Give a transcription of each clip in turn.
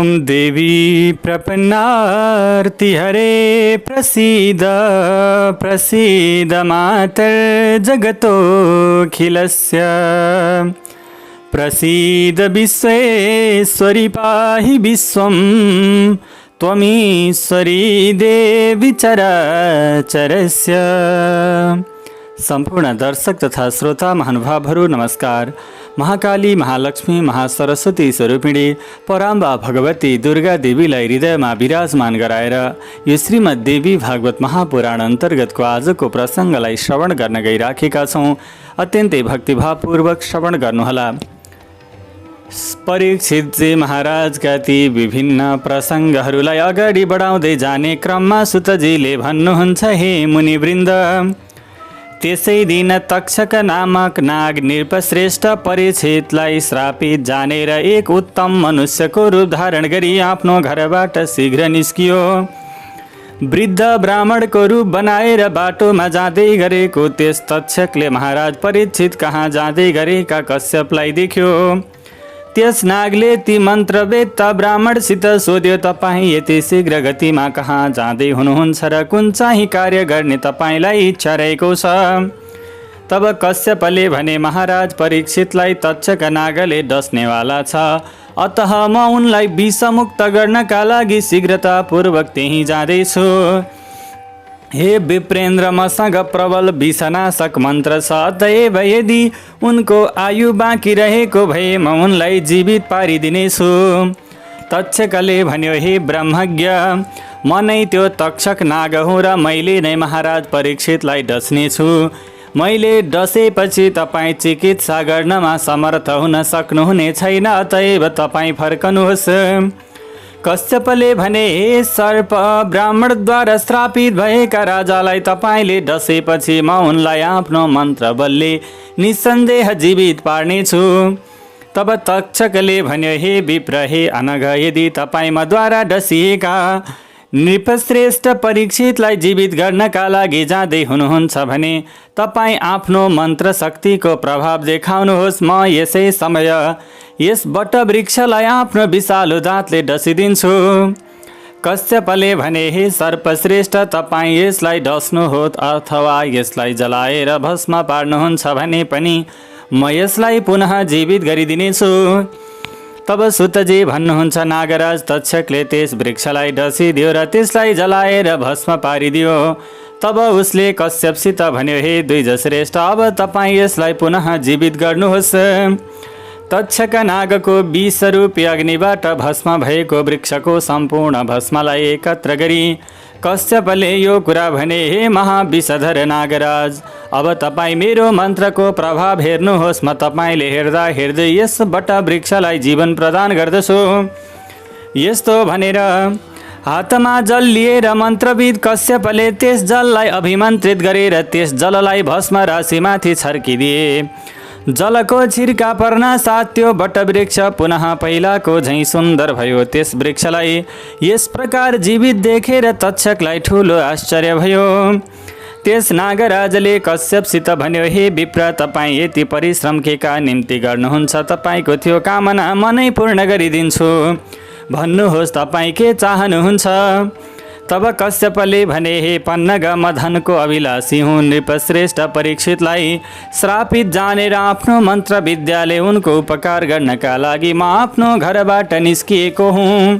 ॐ देवी प्रपन्नार्तिहरे प्रसीद प्रसीद मातर्जगतोऽखिलस्य प्रसीद विश्वेश्वरी पाहि विश्वं त्वमीश्वरी देवी चराचरस्य। सम्पूर्ण दर्शक तथा श्रोता महानुभावहरू नमस्कार। महाकाली, महालक्ष्मी, महासरस्वती स्वरूपिणी पराम्बा भगवती दुर्गा देवीलाई हृदयमा विराजमान गराएर यो श्रीमद् देवी भागवत महापुराण अन्तर्गतको आजको प्रसङ्गलाई श्रवण गर्न गइराखेका छौँ। अत्यन्तै भक्तिभावपूर्वक श्रवण गर्नुहोला। परीक्षितजी महाराजका ती विभिन्न प्रसङ्गहरूलाई अगाडि बढाउँदै जाने क्रममा सुतजीले भन्नुहुन्छ, हे मुनिवृन्द, त्यसै दिन तक्षक नामक नाग नृपश्रेष्ठ परीक्षितलाई श्रापित जानेर एक उत्तम मनुष्यको रूप धारण गरी आफ्नो घरबाट शीघ्र निस्कियो। वृद्ध ब्राह्मणको रूप बनाएर बाटोमा जाँदै गरेको त्यस तक्षकले महाराज परीक्षित कहाँ जाँदै गरेका कश्यपलाई देख्यो। त्यस नागले ती मन्त्रवेत्ता ब्राह्मणसित सोध्यो, तपाईँ यति शीघ्र गतिमा कहाँ जाँदै हुनुहुन्छ र कुन चाहिँ कार्य गर्ने तपाईँलाई इच्छा रहेको छ? तब कश्यपले भने, महाराज परीक्षितलाई तक्षक नागले डस्नेवाला छ, अतः म उनलाई विषमुक्त गर्नका लागि शीघ्रतापूर्वक त्यहीँ जाँदैछु। हे विप्रेन्द्र, मसँग प्रबल विषनाशक मन्त्र छ, अतएव यदि उनको आयु बाँकी रहेको भए म उनलाई जीवित पारिदिनेछु। तक्षकले भन्यो, हे ब्रह्मज्ञ, म नै त्यो तक्षक नाग हुँ र मैले नै महाराज परीक्षितलाई डस्नेछु। मैले डसेपछि तपाईँ चिकित्सा गर्नमा समर्थ हुन सक्नुहुने छैन, अतएव तपाईँ फर्कनुहोस्। कश्यपले भने, हे सर्प, ब्राह्मणद्वारा श्रापित भएका राजालाई तपाईँले डसेपछि म उनलाई आफ्नो मन्त्र बलले निसन्देह जीवित पार्नेछु। तब तक्षकले भन्यो, हे विप्र, हे अनघ, यदि तपाईँ मद्वारा डसिएका नृपश्रेष्ठ परीक्षितलाई जीवित गर्नका लागि जाँदै हुनुहुन्छ भने तपाईँ आफ्नो मन्त्र शक्तिको प्रभाव देखाउनुहोस्। म यसै समय यस वटवृक्षलाई आफ्नो विषालु दाँतले डसिदिन्छु। कश्यपले भने, हे सर्पश्रेष्ठ, तपाईँ यसलाई डस्नुहोस् अथवा यसलाई जलाएर भस्म पार्नुहुन्छ भने पनि म यसलाई पुनः जीवित गरिदिनेछु। तब सुतजी भन्नुहुन्छ, नागराज तक्षकले त्यस वृक्षलाई डसिदियो र त्यसलाई जलाएर भस्म पारिदियो। तब उसले कश्यपसित भन्यो, हे द्विजश्रेष्ठ, अब तपाईँ यसलाई पुनः जीवित गर्नुहोस्। तक्षक नागको विषरूपी अग्निबाट भस्म भएको वृक्षको सम्पूर्ण भस्मलाई एकत्र गरी कश्यपले यो कुरा भने, हे महाविषधर नागराज, अब तपाईँ मेरो मन्त्रको प्रभाव हेर्नुहोस्। म तपाईँले हेर्दा हेर्दै यस वटवृक्षलाई जीवन प्रदान गर्दछु। यस्तो भनेर हातमा जल लिएर मन्त्रविद कश्यपले त्यस जललाई अभिमन्त्रित गरेर त्यस जललाई भस्म राशिमाथि छर्किदिए। जलको छिर्का पर्न साथ त्यो वटवृक्ष पुनः पहिलाको झैँ सुन्दर भयो। त्यस वृक्षलाई यस प्रकार जीवित देखेर तक्षकलाई ठुलो आश्चर्य भयो। त्यस नागराजले कश्यपसित भन्यो, हे विप्र, तपाईँ यति परिश्रम केका निम्ति गर्नुहुन्छ? तपाईँको त्यो कामना म नै पूर्ण गरिदिन्छु। भन्नुहोस्, तपाईँ के चाहनुहुन्छ? तब कश्यपले भने, हे पन्नग, म धनको अभिलाषी हुँ। नृपश्रेष्ठ परीक्षितलाई श्रापित जानेर आफ्नो मन्त्र विद्याले उनको उपकार गर्नका लागि म आफ्नो घरबाट निस्किएको हुँ।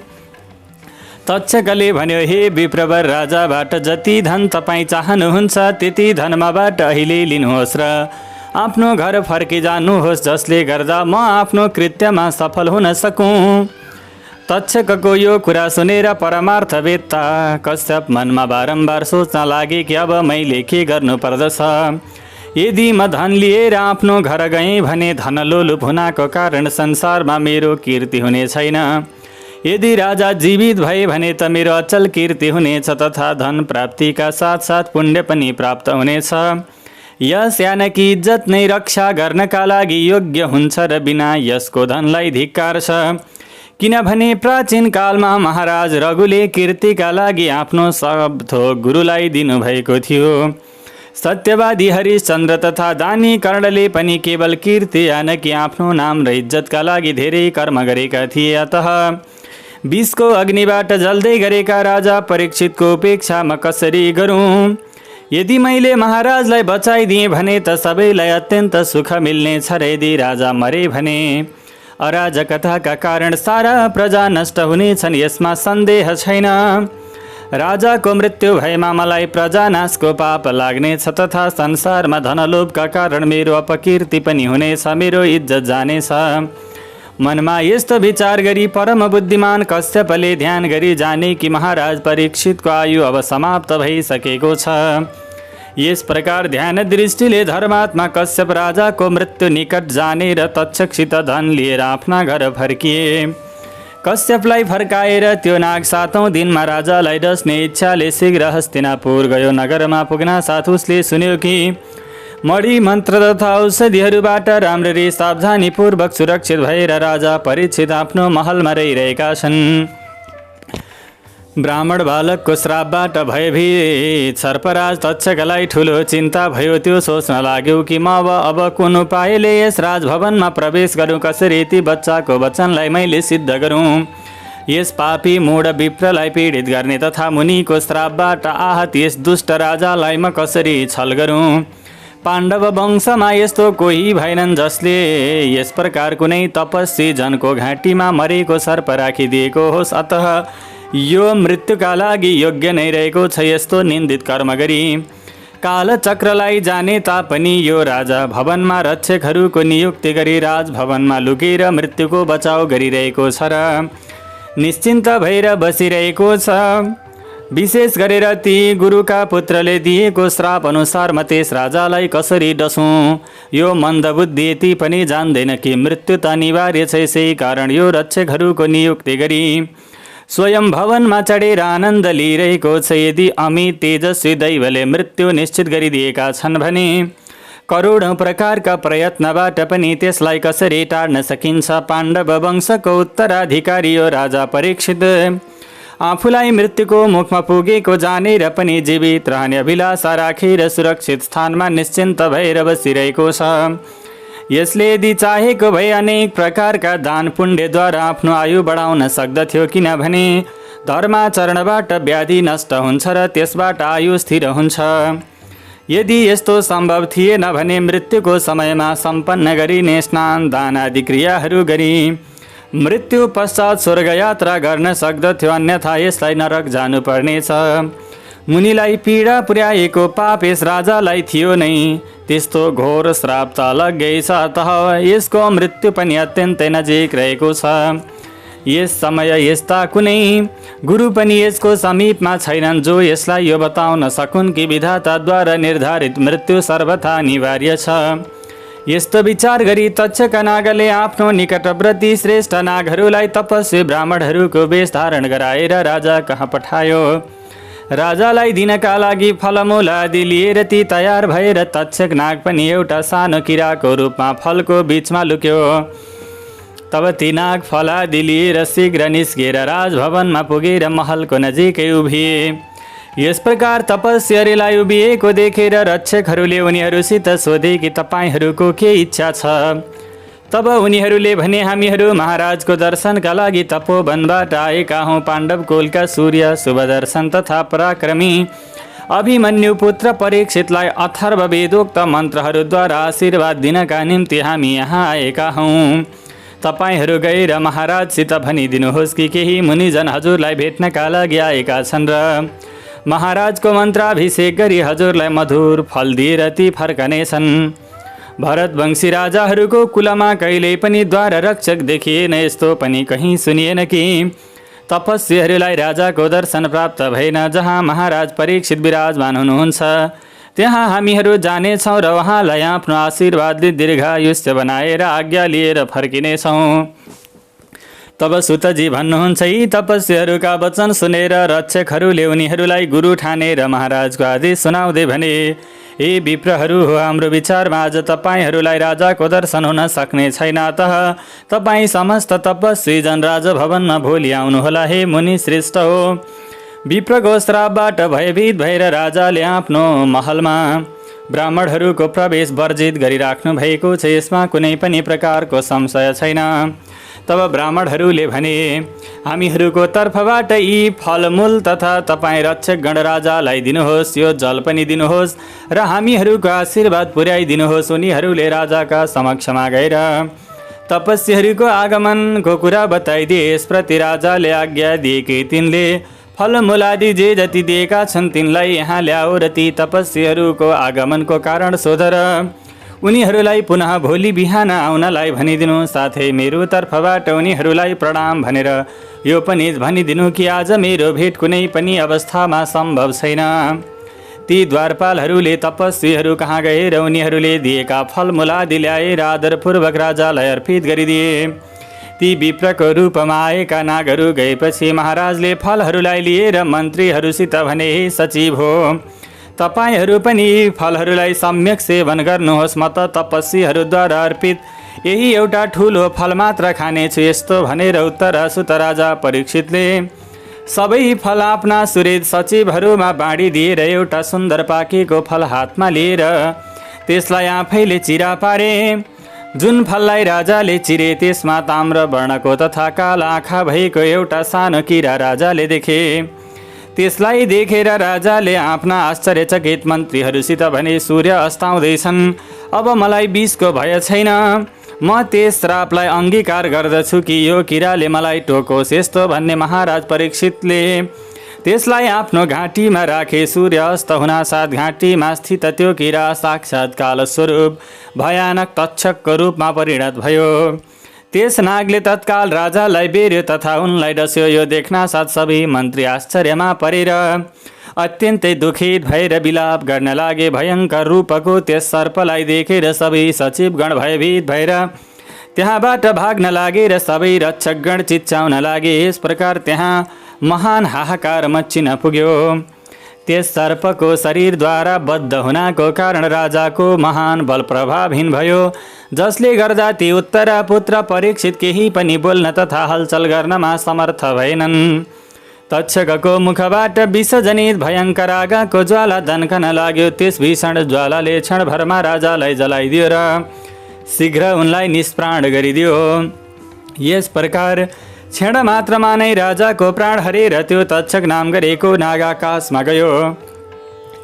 तक्षकले भन्यो, हे विप्रवर, राजाबाट जति धन तपाईँ चाहनुहुन्छ त्यति धन मबाट अहिले लिनुहोस् र आफ्नो घर फर्किजानुहोस्, जसले गर्दा म आफ्नो कृत्यमा सफल हुन सकूँ। तक्षकको यो कुरा सुनेर परमार्थवेत्ता कश्यप मनमा बारम्बार सोच्न लागे कि अब मैले के गर्नुपर्दछ। यदि म धन लिएर आफ्नो घर गएँ भने धनलोलुप हुनाको कारण संसारमा मेरो कीर्ति हुने छैन। यदि राजा जीवित भए भने त मेरो अचल कीर्ति हुनेछ तथा धन प्राप्तिका साथसाथ पुण्य पनि प्राप्त हुनेछ। यस यानकी इज्जत नै रक्षा गर्नका लागि योग्य हुन्छ र बिना यसको धनलाई धिक्कार छ। किनभने प्राचीन कालमा महाराज रघुले कीर्तिका लागि आफ्नो सबथोक गुरुलाई दिनुभएको थियो। सत्यवादी हरिश्चन्द्र तथा दानी कर्णले पनि केवल कीर्ति यानकी आफ्नो नाम र इज्जतका लागि धेरै कर्म गरेका थिए। अतः विषको अग्निबाट जल्दै गरेका राजा परीक्षितको उपेक्षा म कसरी गरूँ? यदि मैले महाराजलाई बचाइदिएँ भने त सबैलाई अत्यन्त सुख मिल्नेछ र यदि राजा मरे भने अराजकताका कारण सारा प्रजा नष्ट हुनेछन्, यसमा सन्देह छैन। राजाको मृत्यु भएमा मलाई प्रजानाशको पाप लाग्नेछ तथा संसारमा धनलोभका कारण मेरो अपकीर्ति पनि हुनेछ, मेरो इज्जत जानेछ। मनमा यस्तो विचार गरी परम बुद्धिमान कश्यपले ध्यान गरी जाने कि महाराज परीक्षितको आयु अब समाप्त भइसकेको छ। यस प्रकार ध्यान दृष्टिले धर्मात्मा कश्यप राजाको मृत्यु निकट जाने र तक्षकसित धन लिएर आफ्ना घर फर्किए। कश्यपलाई फर्काएर त्यो नाग 7औं दिनमा राजालाई डस्ने इच्छाले शीघ्र हस्तिनापुर गयो। नगरमा पुग्न साथ उसले सुन्यो कि मणि मन्त्र तथा औषधिहरूबाट राम्ररी सावधानीपूर्वक सुरक्षित भएर राजा परीक्षित आफ्नो महलमा रहिरहेका छन्। ब्राह्मण बालकको श्रापबाट भयभीत सर्पराज तक्षकलाई ठुलो चिन्ता भयो। त्यो सोच्न लाग्यो कि म अब कुन उपायले यस राजभवनमा प्रवेश गरौँ, कसरी ती बच्चाको वचनलाई मैले सिद्ध गरौँ, यस पापी मूढ विप्रलाई पीडित गर्ने तथा मुनिको श्रापबाट आहत यस दुष्ट राजालाई म कसरी छल गरौँ। पाण्डव वंशमा यस्तो कोही भएनन् जसले यस प्रकार कुनै तपस्वी जनको घाँटीमा मरेको सर्प राखिदिएको होस्, अतः यो मृत्युका लागि योग्य नै रहेको छ। यस्तो निन्दित कर्म गरी कालचक्रलाई जाने तापनि यो राजा भवनमा रक्षकहरूको नियुक्ति गरी राजभवनमा लुकेर मृत्युको बचाउ गरिरहेको छ र निश्चिन्त भएर बसिरहेको छ। विशेष गरेर ती गुरुका पुत्रले दिएको श्राप अनुसार म त्यस राजालाई कसरी डसौँ? यो मन्दबुद्धि यति पनि जान्दैन कि मृत्यु त अनिवार्य छ। यसै कारण यो रक्षकहरूको नियुक्ति गरी स्वयं भवनमा चढेर आनन्द लिइरहेको छ। यदि अमित तेजस्वी दैवले मृत्यु निश्चित गरिदिएका छन् भने करोडौं प्रकारका प्रयत्नबाट पनि त्यसलाई कसरी टार्न सकिन्छ? पाण्डव वंशको उत्तराधिकारी यो राजा परीक्षित आफूलाई मृत्युको मुखमा पुगेको जानेर पनि जीवित रहने अभिलाषा राखेर सुरक्षित स्थानमा निश्चिन्त भएर बसिरहेको छ। यसले यदि चाहेको भए अनेक प्रकारका दान पुण्यद्वारा आफ्नो आयु बढाउन सक्दथ्यो, किनभने धर्माचरणबाट व्याधि नष्ट हुन्छ र त्यसबाट आयु स्थिर हुन्छ। यदि यस्तो सम्भव थिएन भने मृत्युको समयमा सम्पन्न गरिने स्नान दान आदि क्रियाहरू गरी मृत्यु पश्चात स्वर्ग यात्रा गर्न सक्दथ्यो, अन्यथा यसलाई नरक जानुपर्नेछ। मुनिलाई पीडा पुर्याएको पाप यस राजालाई थियो नै, त्यस्तो घोर श्राप त अलग्गै छ, अतः यसको मृत्यु पनि अत्यन्तै नजिक रहेको छ। यस समय यस्ता कुनै गुरु पनि यसको समीपमा छैनन् जो यसलाई यो बताउन सकुन् कि विधाताद्वारा निर्धारित मृत्यु सर्वथा अनिवार्य छ। यस्तो विचार गरी तक्षक नागले आफ्नो निकटवर्ती श्रेष्ठ नागहरूलाई तपस्वी ब्राह्मणहरूको वेश धारण गराएर राजा कहाँ पठायो। राजालाई दिनका लागि फलमूल आदि लिएर ती तयार भएर तक्षक नाग पनि एउटा सानो किराको रूपमा फलको बीचमा लुक्यो। तब ती नाग फल आदि लिएर शीघ्र निस्किएर राजभवनमा पुगेर महलको नजिकै उभिए। यस प्रकार तपस्वीहरूलाई उभिएको देखेर रक्षकहरूले उनीहरूसित सोधे कि तपाईँहरूको के इच्छा छ? तब उनीहरूले भने, हामीहरू महाराजको दर्शनका लागि तपोवनबाट आएका हौँ। पाण्डव कुलका सूर्य शुभदर्शन तथा पराक्रमी अभिमन्यु पुत्र परीक्षितलाई अथर्व वेदोक्त मन्त्रहरूद्वारा आशीर्वाद दिनका निम्ति हामी यहाँ आएका हौँ। तपाईहरू गएर महाराजसित भनिदिनुहोस् कि केही मुनिजन हजुरलाई भेट्नका लागि आएका छन् र महाराजको मन्त्राभिषेक गरी हजुरलाई मधुर फल दिएर ती फर्कनेछन्। भरतवंशी राजाहरूको कुलमा कहिल्यै पनि द्वार रक्षक देखिएन। यस्तो पनि कहीँ सुनिएन कि तपस्वीहरूलाई राजाको दर्शन प्राप्त भएन। जहाँ महाराज परीक्षित विराजमान हुनुहुन्छ त्यहाँ हामीहरू जानेछौँ र उहाँलाई आफ्नो आशीर्वादले दीर्घायुष्य बनाएर आज्ञा लिएर फर्किनेछौँ। तब सुतजी भन्नुहुन्छ, यी तपस्वीहरूका वचन सुनेर रक्षकहरूले उनीहरूलाई गुरु ठानेर महाराजको आदेश सुनाउँदै भने, ए विप्रहरू हो, हाम्रो विचारमा आज तपाईँहरूलाई राजाको दर्शन हुन सक्ने छैन, अतः तपाईँ समस्त तपस्वीजन राजभवनमा भोलि आउनुहोला। हे मुनि श्रेष्ठ हो, विप्रको श्रापबाट भयभीत भएर राजाले आफ्नो महलमा ब्राह्मणहरूको प्रवेश वर्जित गरिराख्नु भएको छ। यसमा कुनै पनि प्रकारको संशय छैन। तब ब्राह्मणहरूले भने, हामीहरूको तर्फबाट यी फलमूल तथा तपाईँ रक्षक गणराजालाई दिनुहोस्, यो जल पनि दिनुहोस् र हामीहरूको आशीर्वाद पुर्याइदिनुहोस्। उनीहरूले राजाका समक्षमा गएर तपस्वीहरूको आगमनको कुरा बताइदिए। यसप्रति राजाले आज्ञा दिए कि तिनले फलमूल आदि जे जति दिएका छन् तिनलाई यहाँ ल्याऊ र ती तपस्वीहरूको आगमनको कारण सोध र उनीहरूलाई पुनः भोलि बिहान आउनलाई भनिदिनु। साथै मेरो तर्फबाट उनीहरूलाई प्रणाम भनेर यो पनि भनिदिनु कि आज मेरो भेट कुनै पनि अवस्थामा सम्भव छैन। ती द्वारपालहरूले तपस्वीहरू कहाँ गए र उनीहरूले दिएका फलमूल आदि ल्याएर आदरपूर्वक राजालाई अर्पित गरिदिए। ती विप्रको रूपमा आएका नागहरू गएपछि महाराजले फलहरूलाई लिएर मन्त्रीहरूसित भने, हे सचिव हो, तपाईहरू पनि फलहरूलाई सम्यक सेवन गर्नुहोस्। म त तपस्वीहरूद्वारा अर्पित यही एउटा ठुलो फल मात्र खानेछु। यस्तो भनेर उत्तर सुत राजा परीक्षितले सबै फल आफ्ना सुरेद सचिवहरूमा बाँडिदिएर एउटा सुन्दर पाकेको फल हातमा लिएर त्यसलाई आफैले चिरा पारे। जुन फललाई राजाले चिरे त्यसमा ताम्र वर्णको तथा काला आँखा भएको एउटा सानो किरा राजाले देखे। त्यसलाई देखेर राजाले आफ्ना आश्चर्यचकित मन्त्रीहरूसित भने, सूर्य अस्ताउँदैछन्, अब मलाई विषको भय छैन। म त्यस श्रापलाई अंगीकार गर्दछु कि यो किराले मलाई टोकोस्। यस्तो भन्ने महाराज परीक्षितले त्यसलाई आफ्नो घाँटीमा राखे। सूर्य अस्त हुनासाथ घाँटीमा स्थित त्यो किरा साक्षात् कालस्वरूप भयानक तक्षकको रूपमा परिणत भयो। त्यस नागले तत्काल राजालाई बेर्यो तथा उनलाई डस्यो। यो देख्नासाथ सबै मन्त्री आश्चर्यमा परेर अत्यन्तै दुखित भएर विलाप गर्न लागे। भयङ्कर रूपको त्यस सर्पलाई देखेर सबै सचिवगण भयभीत भएर त्यहाँबाट भाग्न लागे र सबै रक्षकगण चिच्चाउन लागे। यस प्रकार त्यहाँ महान हाहाकार मच्चिन पुग्यो। त्यस सर्पको शरीरद्वारा बद्ध हुनाको कारण राजाको महान बल प्रभावहीन भयो, जसले गर्दा ती उत्तरा पुत्र परीक्षित केही पनि बोल्न तथा हलचल गर्नमा समर्थ भएनन्। तक्षकको मुखबाट विषजनित भयङ्कर आगोको ज्वाला दन्कन लाग्यो। त्यस भीषण ज्वालाले क्षणभरमा राजालाई जलाइदियो र शीघ्र उनलाई निष्प्राण गरिदियो। यस प्रकार क्षण मात्रमा नै राजाको प्राण हरेर त्यो तक्षक नाम गरेको नाग आकाशमा गयो।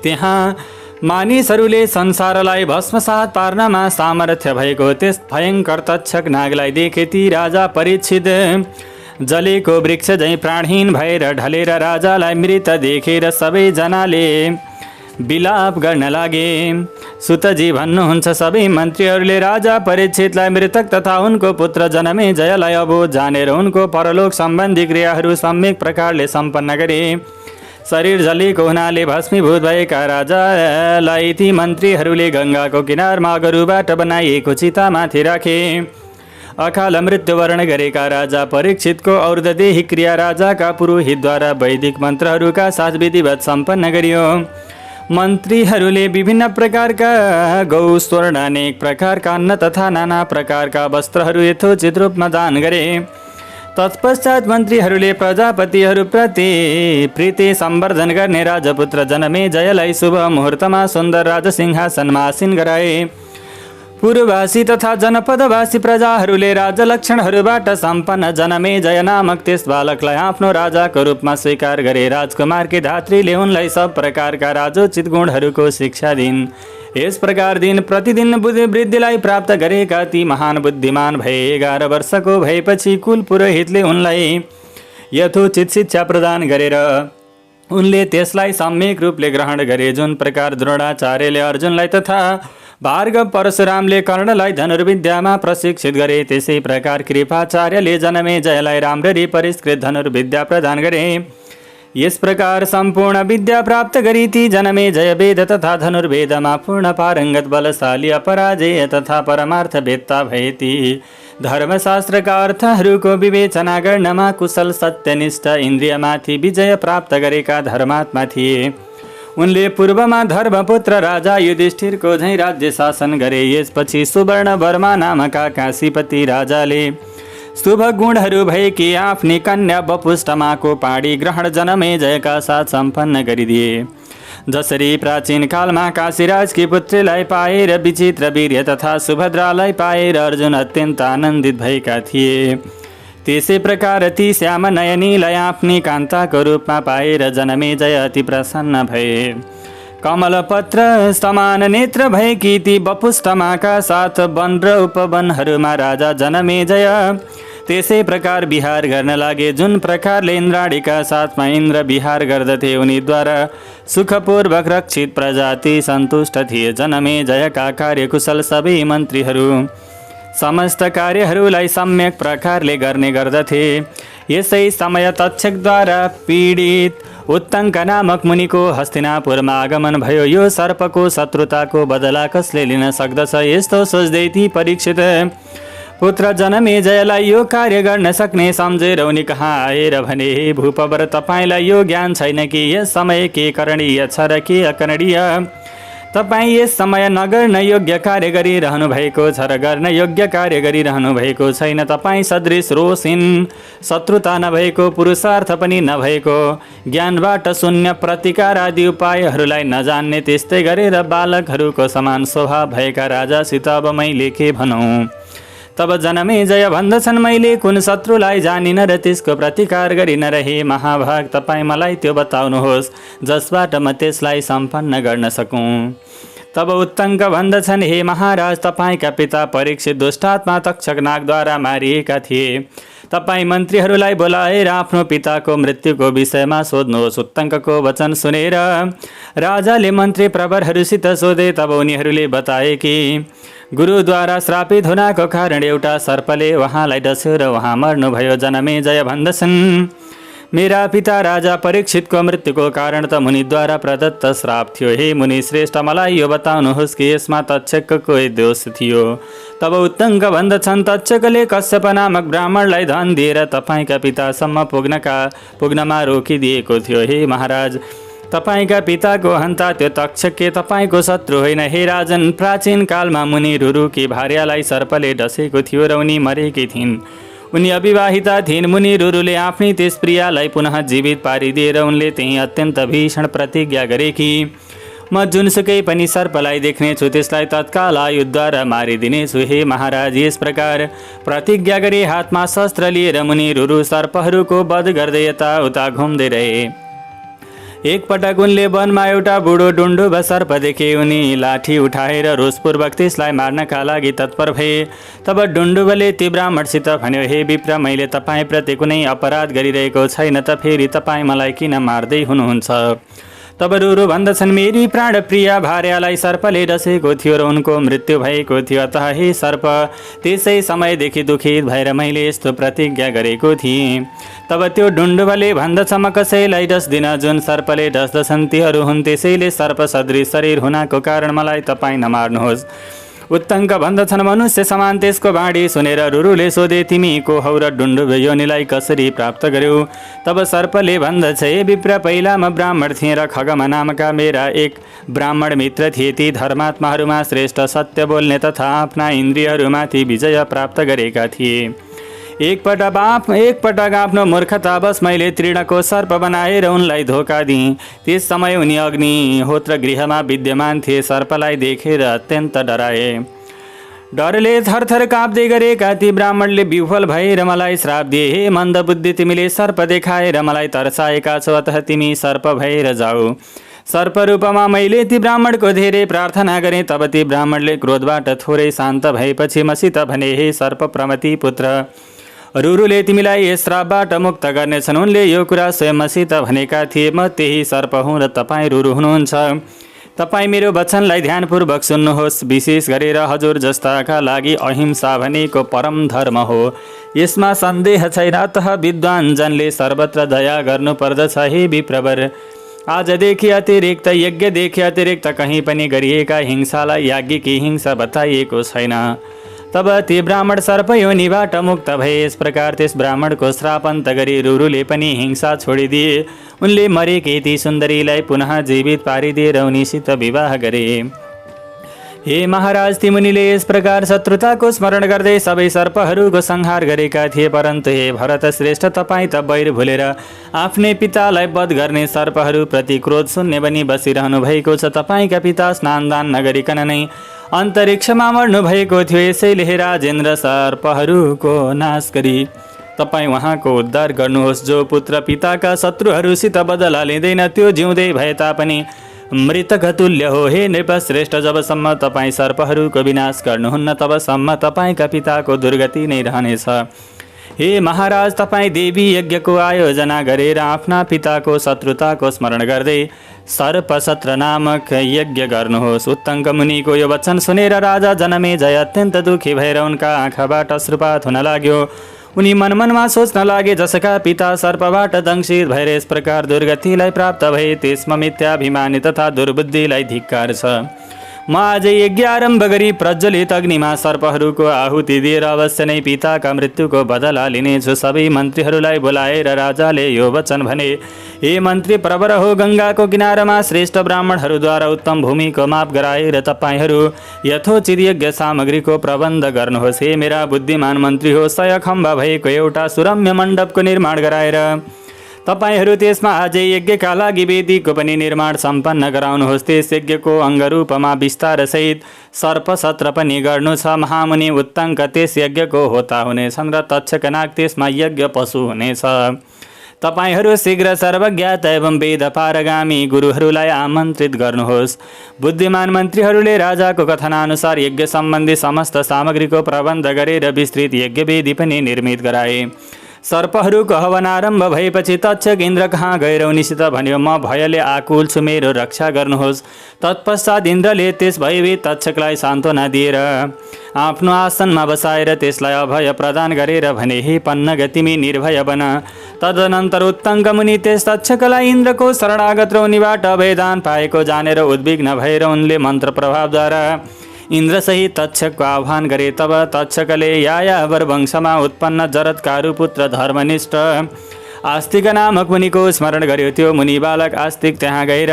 त्यहाँ मानिसहरूले संसारलाई भस्मसात पार्नमा सामर्थ्य भएको त्यस भयङ्कर तक्षक नागलाई देखे ती राजा परीक्षित जलेको वृक्ष झैँ प्राणहीन भएर ढलेर राजालाई मृत देखेर सबैजनाले विलाप गर्न लागे। सुतजी भन्नुहुन्छ, सबै मन्त्रीहरूले राजा परीक्षितलाई मृतक तथा उनको पुत्र जनमेजयलाई अबोध जानेर उनको परलोक सम्बन्धी क्रियाहरू सम्यक प्रकारले सम्पन्न गरे। शरीर जलेको हुनाले भस्मीभूत भएका राजालाई ती मन्त्रीहरूले गङ्गाको किनारमा अगरुबाट बनाइएको चितामाथि राखे। अकाल मृत्युवरण गरेका राजा परीक्षितको और्धदेही क्रिया राजाका पुरोहितद्वारा वैदिक मन्त्रहरूका साथ विधिवत सम्पन्न गरियो। मन्त्रीहरूले विभिन्न प्रकारका गौ, स्वर्ण, अनेक प्रकारका अन्न तथा नाना प्रकारका वस्त्रहरू यथोचित रूपमा दान गरे। तत्पश्चात मन्त्रीहरूले प्रजापतिहरूप्रति प्रीति सम्वर्धन गर्ने राजपुत्र जनमेजयलाई शुभ मुहुर्तमा सुन्दर राजसिंहासनमा आसीन गराए। पूर्ववासी तथा जनपदवासी प्रजाहरूले राजलक्षणहरूबाट सम्पन्न जनमेजय नामक त्यस बालकलाई आफ्नो राजाको रूपमा स्वीकार गरे। राजकुमारकी धात्रीले उनलाई सब प्रकारका राजोचित गुणहरूको शिक्षा दिइन्। यस प्रकार दिन प्रतिदिन बुद्धि वृद्धिलाई प्राप्त गरेका ती महान बुद्धिमान भए। 11 वर्षको भएपछि कुल पुरोहितले उनलाई यथोचित शिक्षा प्रदान गरेर उनले त्यसलाई सम्यक रूपले ग्रहण गरे। जुन प्रकार द्रोणाचार्यले अर्जुनलाई तथा भार्गव परशुरामले कर्णलाई धनुर्विद्यामा प्रशिक्षित गरे, त्यसै प्रकार कृपाचार्यले जनमेजयलाई राम्ररी परिष्कृत धनुर्विद्या प्रदान गरे। यस प्रकार सम्पूर्ण विद्या प्राप्त गरी ती जनमेजय वेद तथा धनुर्वेदमा पूर्ण पारङ्गत बलशाली अपराजेय तथा परमार्थ वेत्ता भए। ती धर्मशास्त्रका अर्थहरूको विवेचना गर्नमा कुशल, सत्यनिष्ठ, इन्द्रियमाथि विजय प्राप्त गरेका धर्मात्मा थिए। उनले पूर्वमा धर्मपुत्र राजा युधिष्ठिरको झैँ राज्य शासन गरे। यसपछि सुवर्णवर्मा नामका काशीपति राजाले शुभ गुणहरू भएकी आफ्नी कन्या वपुष्टमाको पाडी ग्रहण जनमेजयका साथ सम्पन्न गरिदिए। जसरी प्राचीन कालमा काशीराजकी पुत्रीलाई पाएर विचित्र वीर्य तथा सुभद्रालाई पाएर अर्जुन अत्यन्त आनन्दित भएका थिए, त्यसै प्रकार ती श्याम नयनीलाई आफ्नी कान्ताको रूपमा पाएर जनमेजय अति प्रसन्न भए। कमलपत्र समान नेत्र भएकी ती वपुष्टमाका साथ वन र उपवनहरूमा राजा जनमेजय त्यसै प्रकार विहार गर्न लागे। जुन प्रकारले इन्द्राणीका साथमा इन्द्र विहार गर्दथे उनीद्वारा सुखपूर्वक रक्षित प्रजाति सन्तुष्ट थिए। जनमेजयका कार्यकुशल सबै मन्त्रीहरू समस्त कार्यहरूलाई सम्यक प्रकारले गर्ने गर्दथे। यसै समय तक्षकद्वारा पीडित उत्तङ्क नामक मुनिको हस्तिनापुरमा आगमन भयो। यो सर्पको शत्रुताको बदला कसले लिन सक्दछ? यस्तो सोच्दै ती परीक्षित पुत्र जनमेजयलाई यो कार्य गर्न सक्ने सम्झेर उनी कहाँ आएर भने, हे भूपवर, तपाईँलाई यो ज्ञान छैन कि यस समय के करणीय छ र के अकरणीय? तपाईँ यस समय नगर्न योग्य कार्य गरिरहनु भएको छ र गर्न योग्य कार्य गरिरहनु भएको छैन। तपाईँ सदृश रोषहीन, शत्रुता नभएको, पुरुषार्थ पनि नभएको, ज्ञानबाट शून्य प्रतिकार आदि उपायहरूलाई नजान्ने, त्यस्तै गरेर बालकहरूको समान स्वभाव भएका राजासित अब मैले के भनौँ? तब जनमेजय भन्दछन्, मैले कुन शत्रुलाई जानिन र त्यसको प्रतिकार गरिन र हे महाभाग, तपाईँ मलाई त्यो बताउनुहोस् जसबाट म त्यसलाई सम्पन्न गर्न सकौँ। तब उत्तङ्क भन्दछन्, हे महाराज, तपाईँका पिता परीक्षित दुष्टात्मा तक्षक नागद्वारा मारिएका थिए। तपाईँ मन्त्रीहरूलाई बोलाएर आफ्नो पिताको मृत्युको विषयमा सोध्नुहोस्। उत्तङ्कको वचन सुनेर राजाले मन्त्री प्रवरहरूसित सोधे। तब उनीहरूले बताए कि गुरुद्वारा श्रापित हुनाको कारण एउटा सर्पले उहाँलाई डस्यो र उहाँ मर्नुभयो। जनमेजय भन्दछन्, मेरा पिता राजा परीक्षितको मृत्युको कारण त मुनिद्वारा प्रदत्त श्राप थियो। हे मुनि श्रेष्ठ, मलाई यो बताउनुहोस् कि यसमा तक्षकको दोष थियो। तब उत्तङ्क भन्दछन्, तक्षकले कश्यप नामक ब्राह्मणलाई धन दिएर तपाईँका पितासम्म पुग्नमा रोकिदिएको थियो। हे महाराज, तपाईँका पिताको हन्ता त्यो तक्षक के तपाईँको शत्रु होइन? हे राजन, प्राचीन कालमा मुनि रुरुकी भार्यालाई सर्पले डसेको थियो र उनी मरेकी थिइन्। उनी अविवाहिता थिइन्। मुनि रुरुले आफ्नै त्यस प्रियालाई पुनः जीवित पारिदिएर उनले त्यही अत्यन्त भीषण प्रतिज्ञा गरे कि म जुनसुकै पनि सर्पलाई देख्नेछु त्यसलाई तत्काल आयुद्वारा मारिदिनेछु। हे महाराज, यस प्रकार प्रतिज्ञा गरी हातमा शस्त्र लिएर मुनि रुरु सर्पहरूको वध गर्दै यताउता घुम्दै रहे। एकपटक उनले वनमा एउटा बुढो डुन्डुब सर्प देखे। उनी लाठी उठाएर रोषपूर्वक त्यसलाई मार्नका लागि तत्पर भए। तब डुन्डुबले ती ब्राह्मणसित भन्यो, हे विप्र, मैले तपाईँप्रति कुनै अपराध गरिरहेको छैन त फेरि तपाईँ मलाई किन मार्दै हुनुहुन्छ? तब रुरु भन्दछन्, मेरी प्राणप्रिय भार्यालाई सर्पले डसेको थियो र उनको मृत्यु भएको थियो। अतः हे सर्प, त्यसै समयदेखि दुखित भएर मैले यस्तो प्रतिज्ञा गरेको थिएँ। तब त्यो डुन्डुबले भन्दछ, म कसैलाई डस्दिन। जुन सर्पले डस्दछन् तीहरू हुन्। त्यसैले सर्प सदृश शरीर हुनाको कारण मलाई तपाईँ नमार्नुहोस्। उत्तङ्क भन्दछन्, मनुष्य समान त्यसको बाणी सुनेर रुरुले सोधे, तिमी को हौ र डुन्डुब योनिलाई कसरी प्राप्त गर्यौ? तब सर्पले भन्दछ, हे विप्र, पहिला म ब्राह्मण थिएँ र खगम नामका मेरा एक ब्राह्मण मित्र थिए। ती धर्मात्माहरूमा श्रेष्ठ, सत्य बोल्ने तथा आफ्ना इन्द्रियहरूमाथि विजय प्राप्त गरेका थिए। एकपटक आफ्नो मूर्खतावश मैले तृणको सर्प बनाएर उनलाई धोका दिएँ। त्यस समय उनी अग्निहोत्र गृहमा विद्यमान थिए। सर्पलाई देखेर अत्यन्त डराए। डरले थरथर काप्दै गरेका ती ब्राह्मणले विह्वल भएर मलाई श्राप दिए, हे मन्दबुद्धि, तिमीले सर्प देखाएर मलाई तर्साएका छौ, अतः तिमी सर्प भएर जाऊ। सर्प रूपमा मैले ती ब्राह्मणको धेरै प्रार्थना गरेँ। तब ती ब्राह्मणले क्रोधबाट थोरै शान्त भएपछि मसित भने, हे सर्प प्रमति पुत्र, रुरुले तिमीलाई यस श्रापबाट मुक्त गर्नेछन्। उनले यो कुरा स्वयं मसित भनेका थिए। म त्यही सर्प हुँ र तपाईँ रुरु हुनुहुन्छ। तपाईँ मेरो वचनलाई ध्यानपूर्वक सुन्नुहोस्। विशेष गरेर हजुर जस्ताका लागि अहिंसा भनेको परम धर्म हो, यसमा सन्देह छैन। अतः विद्वान जनले सर्वत्र दया गर्नुपर्दछ। हे विप्रवर, आजदेखि अतिरिक्त यज्ञदेखि अतिरिक्त कहीँ पनि गरिएका हिंसालाई याज्ञिकी हिंसा बताइएको छैन। तब ती ब्राह्मण सर्पयोनिबाट मुक्त भए। यस प्रकार त्यस ब्राह्मणको श्राप अन्त गरी रुरुले पनि हिंसा छोडिदिए। उनले मरेकी ती सुन्दरीलाई पुनः जीवित पारिदिएर उनीसित विवाह गरे। हे महाराज, ती मुनिले यस प्रकार शत्रुताको स्मरण गर्दै सबै सर्पहरूको संहार गरेका थिए। परन्तु हे भरत श्रेष्ठ, तपाईँ त बैर भुलेर आफ्नै पितालाई वध गर्ने सर्पहरूप्रति क्रोध शून्य बनी बसिरहनु भएको छ। तपाईँका पिता स्नानदान नगरिकन नै अन्तरिक्षमा मर्नु भएको थियो। यसैले हे राजेन्द्र, सर्पहरूको नाश गरी तपाईँ उहाँको उद्धार गर्नुहोस्। जो पुत्र पिताका शत्रुहरूसित बदला लिँदैन त्यो जिउँदै भए तापनि मृतक तुल्य हो। हे नृपश्रेष्ठ, जबसम्म तपाईँ सर्पहरूको विनाश गर्नुहुन्न तबसम्म तपाईँका पिताको दुर्गति नै रहनेछ। हे महाराज, तपाईँ देवी यज्ञको आयोजना गरेर आफ्ना पिताको शत्रुताको स्मरण गर्दै सर्पसत्र नामक यज्ञ गर्नुहोस्। उत्तङ्क मुनिको यो वचन सुनेर राजा जनमेजय अत्यन्त दुःखी भएर उनका आँखाबाट अश्रुपात हुन लाग्यो। उनी मनमनमा सोच्न लागे, जसका पिता सर्पबाट दंशित भएर यस प्रकार दुर्गतिलाई प्राप्त भए त्यसमा मिथ्याभिमानी तथा दुर्बुद्धिलाई धिक्कार छ। म आज यज्ञ आरम्भ गरी प्रज्वलित अग्निमा सर्पहरूको आहुति दिएर अवश्य नै पिताका मृत्युको बदला लिनेछु। सबै मन्त्रीहरूलाई बोलाएर राजाले यो वचन भने, हे मन्त्री प्रवर हो, गङ्गाको किनारमा श्रेष्ठ ब्राह्मणहरूद्वारा उत्तम भूमिको माप गराएर तपाईँहरू यथोचित यज्ञ सामग्रीको प्रबन्ध गर्नुहोस्। हे मेरा बुद्धिमान मन्त्री हो, 100 खम्बा भएको एउटा सुरम्य मण्डपको निर्माण गराएर तपाईहरू त्यसमा अझै यज्ञका लागि वेदीको पनि निर्माण सम्पन्न गराउनुहोस्। त्यस यज्ञको अङ्गरूपमा विस्तारसहित सर्पसत्र पनि गर्नु छ। महामुनि उत्तङ्क त्यस यज्ञको होता हुनेछन् र तक्षक नाग त्यसमा यज्ञ पशु हुनेछ। तपाईहरू शीघ्र सर्वज्ञात एवं वेद पारगामी गुरुहरूलाई आमन्त्रित गर्नुहोस्। बुद्धिमान मन्त्रीहरूले राजाको कथनानुसार यज्ञ सम्बन्धी समस्त सामग्रीको प्रबन्ध गरेर विस्तृत यज्ञ वेदी पनि निर्मित गराए। सर्पहरूको हवन आरम्भ भएपछि तक्षक इन्द्र कहाँ गएर उनीसित भन्यो, म भयले आकुल छु, मेरो रक्षा गर्नुहोस्। तत्पश्चात इन्द्रले त्यस भयभीत तक्षकलाई सान्त्वना दिएर आफ्नो आसनमा बसाएर त्यसलाई अभय प्रदान गरेर भने, हे पन्नग, तिमी निर्भय बन। तदनन्तर उत्तङ्क मुनि त्यस तक्षकलाई इन्द्रको शरणागत र उनीबाट अभयदान पाएको जानेर उद्विग्न भएर उनले मन्त्र प्रभावद्वारा इन्द्रसहित तक्षकको आह्वान गरे। तब तक्षकले यायावर वंशमा उत्पन्न जरत्कारु पुत्र धर्मनिष्ठ आस्तिक नामक मुनिको स्मरण गर्यो। त्यो मुनि बालक आस्तिक त्यहाँ गएर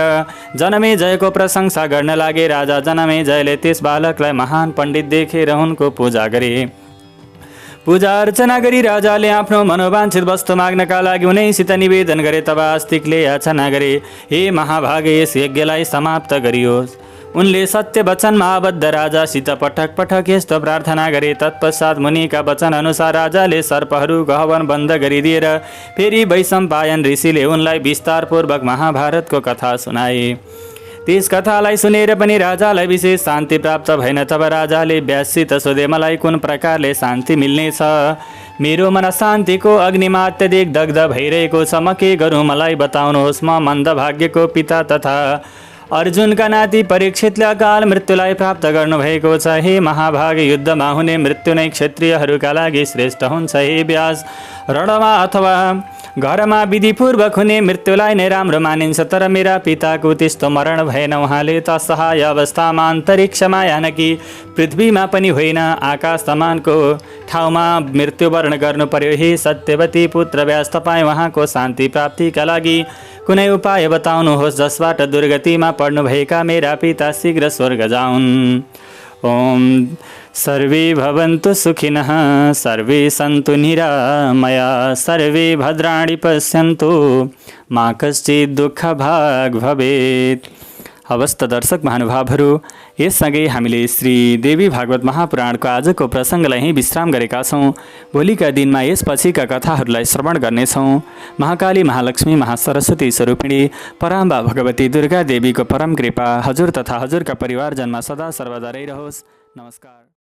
जनमेजयको प्रशंसा गर्न लागे। राजा जनमेजयले त्यस बालकलाई महान पण्डित देखेर उनको पूजा गरे। पूजा अर्चना गरी राजाले आफ्नो मनोवाञ्छित वस्तु माग्नका लागि उनैसित निवेदन गरे। तब आस्तिकले याचना गरे, हे महाभागे, यस यज्ञलाई समाप्त गरियोस्। उनले सत्य वचनमा आबद्ध राजासित पटक पटक यस्तो प्रार्थना गरे। तत्पश्चात मुनिका वचन अनुसार राजाले सर्पहरूको हवन बन्द गरिदिएर फेरि वैशम्पायन ऋषिले उनलाई विस्तारपूर्वक महाभारतको कथा सुनाए। त्यस कथालाई सुनेर पनि राजालाई विशेष शान्ति प्राप्त भएन। तब राजाले व्याससित सोधे, मलाई कुन प्रकारले शान्ति मिल्नेछ? मेरो मन शान्तिको अग्निमा अत्यधिक दग्ध भइरहेको छ, म के गरौँ मलाई बताउनुहोस्। म मन्दभाग्यको पिता तथा अर्जुनका नाति परीक्षितले अकाल मृत्युलाई प्राप्त गर्नुभएको छ। हे महाभाग, युद्धमा हुने मृत्यु नै क्षत्रियहरूका लागि श्रेष्ठ हुन्छ। हे व्यास, रणमा अथवा घरमा विधिपूर्वक हुने मृत्युलाई नै राम्रो मानिन्छ, तर मेरा पिताको त्यस्तो मरण भएन। उहाँले त असहाय अवस्थामा अन्तरिक्षमा यानकि पृथ्वीमा पनि होइन, आकाश समानको ठाउँमा मृत्युवरण गर्नु पर्यो। हे सत्यवती पुत्र व्यास, तपाईँ उहाँको शान्ति प्राप्तिका लागि कुनै उपाय बताउनुहोस्, जसबाट दुर्गतिमा पर्नुभएका मेरा पिता शीघ्र स्वर्ग जाउन्। ओम सर्वे भवन्तु सुखिनः, सर्वे सन्तु निरामया, सर्वे भद्राणि पश्यन्तु, मा कश्चित् दुःखभाग् भवेत्। हवस् त दर्शक महानुभावहरू, यससँगै हामीले श्री देवी भागवत महापुराणको आजको प्रसङ्गलाई यहीँ विश्राम गरेका छौँ। भोलिका दिनमा यसपछिका कथाहरूलाई श्रवण गर्नेछौँ। महाकाली, महालक्ष्मी, महासरस्वती स्वरूपिणी पराम्बा भगवती दुर्गा देवीको परम कृपा हजुर तथा हजुरका परिवारजनमा सदा सर्वदा रहिरहोस्। नमस्कार।